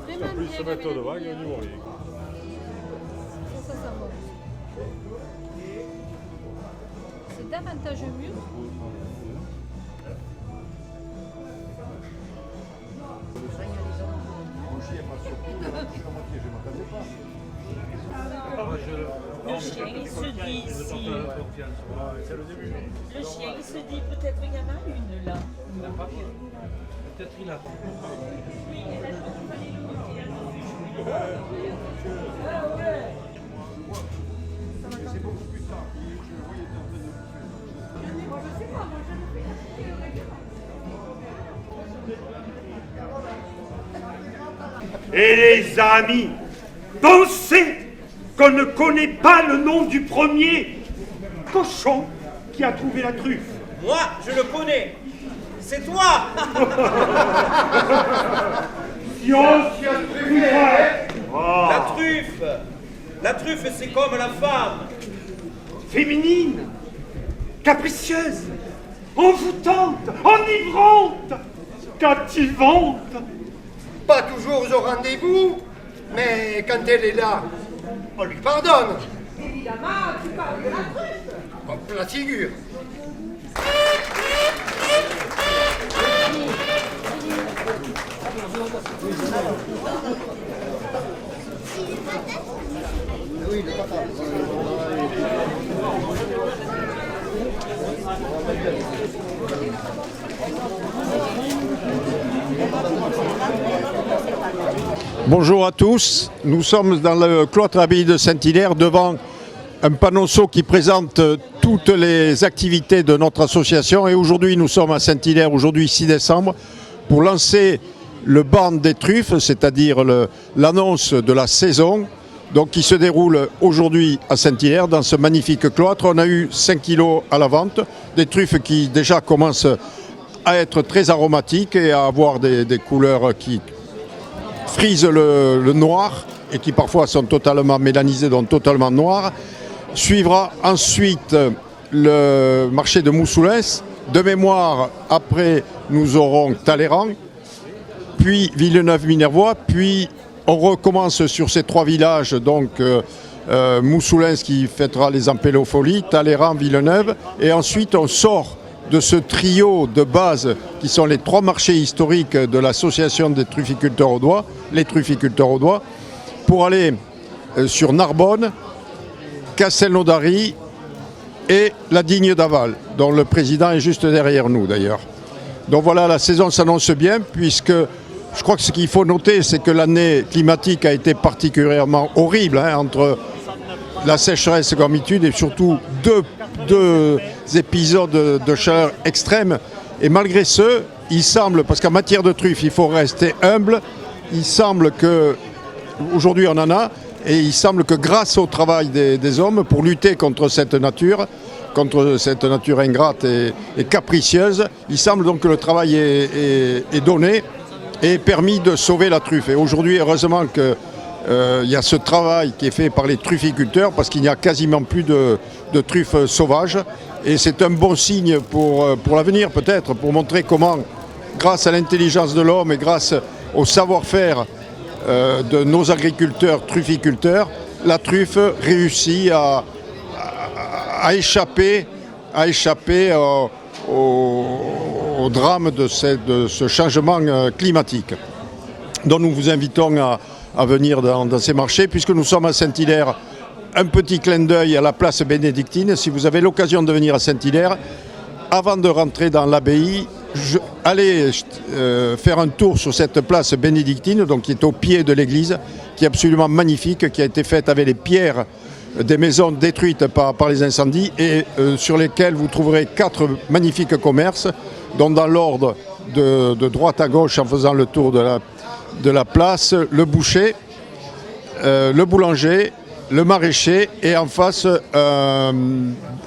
vraiment Plus bien se mettre devant, il y a révélé. du bruit. Ça sent bon. C'est davantage mûr. Le chien, il se dit ici. Le chien, il se dit peut-être il y en a une là. Peut-être il a. Et les amis, pensez qu'on ne connaît pas le nom du premier cochon qui a trouvé la truffe. Moi, je le connais. C'est toi. La truffe, c'est comme la femme. Féminine, capricieuse, envoûtante, enivrante, captivante. Pas toujours au rendez-vous, mais quand elle est là, on lui pardonne. Évidemment, tu parles de la truffe. Hop, la figure. Bonjour à tous, nous sommes dans le cloître abbaye de Saint-Hilaire devant un panonceau qui présente toutes les activités de notre association et aujourd'hui nous sommes à Saint-Hilaire, aujourd'hui 6 décembre, pour lancer le ban des truffes, c'est-à-dire l'annonce de la saison donc, qui se déroule aujourd'hui à Saint-Hilaire dans ce magnifique cloître. On a eu 5 kilos à la vente, des truffes qui déjà commencent à être très aromatiques et à avoir des couleurs qui frisent le noir et qui parfois sont totalement mélanisées, donc totalement noires. Suivra ensuite le marché de Moussoulès. De mémoire, après, nous aurons Talleyrand, puis Villeneuve-Minervois, puis on recommence sur ces 3 villages, donc Moussoulès qui fêtera les Ampélofolies, Talleyrand, Villeneuve, et ensuite on sort de ce trio de base qui sont les 3 marchés historiques de l'association des trufficulteurs audois, les trufficulteurs audois, pour aller sur Narbonne, Castelnaudary et la Digne d'Aval, dont le président est juste derrière nous d'ailleurs. Donc voilà, la saison s'annonce bien puisque je crois que ce qu'il faut noter, c'est que l'année climatique a été particulièrement horrible, entre la sécheresse comme d'habitude et surtout deux épisodes de chaleur extrême. Et malgré ce, il semble, parce qu'en matière de truffes, il faut rester humble, il semble que, aujourd'hui on en a, et il semble que grâce au travail des hommes pour lutter contre cette nature ingrate et capricieuse, il semble donc que le travail est donné et permis de sauver la truffe. Et aujourd'hui, heureusement qu'il y a ce travail qui est fait par les trufficulteurs parce qu'il n'y a quasiment plus de truffes sauvages. Et c'est un bon signe pour l'avenir peut-être, pour montrer comment, grâce à l'intelligence de l'homme et grâce au savoir-faire de nos agriculteurs trufficulteurs, la truffe réussit à échapper au drame de ce changement climatique. Donc nous vous invitons à venir dans ces marchés, puisque nous sommes à Saint-Hilaire. Un petit clin d'œil à la place bénédictine. Si vous avez l'occasion de venir à Saint-Hilaire, avant de rentrer dans l'abbaye, allez faire un tour sur cette place bénédictine, donc qui est au pied de l'église, qui est absolument magnifique, qui a été faite avec les pierres des maisons détruites par les incendies et sur lesquelles vous trouverez 4 magnifiques commerces, dont dans l'ordre de droite à gauche, en faisant le tour de la place, le boucher, le boulanger, le maraîcher et en face un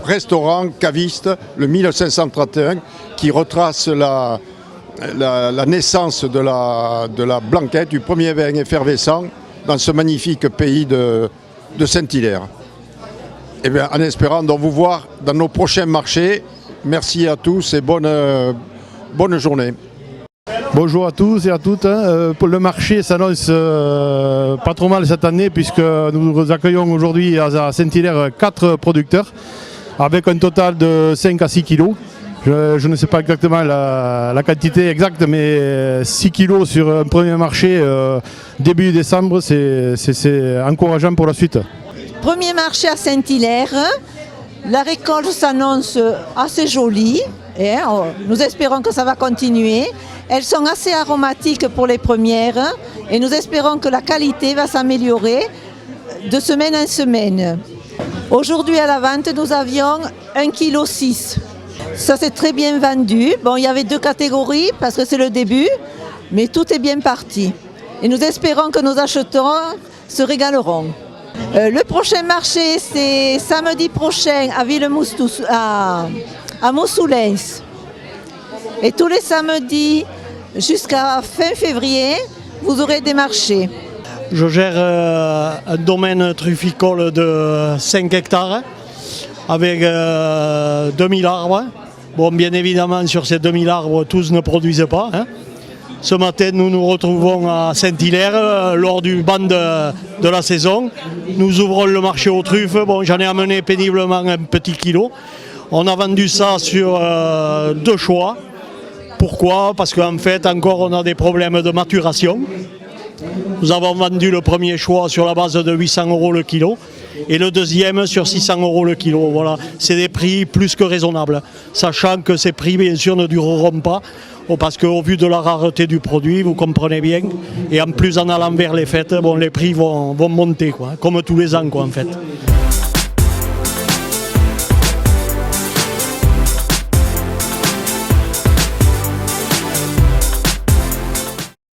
restaurant caviste, le 1531, qui retrace la naissance de la blanquette, du premier vin effervescent dans ce magnifique pays de Saint-Hilaire. Et bien, en espérant donc vous voir dans nos prochains marchés. Merci à tous et bonne journée. Bonjour à tous et à toutes. Pour le marché s'annonce pas trop mal cette année puisque nous accueillons aujourd'hui à Saint-Hilaire 4 producteurs avec un total de 5 à 6 kilos. Je ne sais pas exactement la quantité exacte, mais 6 kilos sur un premier marché début décembre, c'est encourageant pour la suite. Premier marché à Saint-Hilaire, la récolte s'annonce assez jolie. Et nous espérons que ça va continuer. Elles sont assez aromatiques pour les premières et nous espérons que la qualité va s'améliorer de semaine en semaine. Aujourd'hui à la vente, nous avions 1,6 kg. Ça s'est très bien vendu. Bon, il y avait 2 catégories parce que c'est le début, mais tout est bien parti. Et nous espérons que nos acheteurs se régaleront. Le prochain marché, c'est samedi prochain à Villemoustous, à Moussoulens. Et tous les samedis jusqu'à fin février, vous aurez des marchés. Je gère un domaine trufficole de 5 hectares avec 2000 arbres. Bon, bien évidemment, sur ces 2000 arbres, tous ne produisent pas. Ce matin, nous nous retrouvons à Saint-Hilaire lors du ban de la saison. Nous ouvrons le marché aux truffes. Bon, j'en ai amené péniblement un petit kilo. On a vendu ça sur 2 choix. Pourquoi? Parce qu'en fait, encore, on a des problèmes de maturation. Nous avons vendu le premier choix sur la base de 800 € le kilo et le deuxième sur 600 € le kilo. Voilà, c'est des prix plus que raisonnables, sachant que ces prix, bien sûr, ne dureront pas. Parce qu'au vu de la rareté du produit, vous comprenez bien, et en plus en allant vers les fêtes, bon, les prix vont monter, quoi, comme tous les ans, quoi, en fait.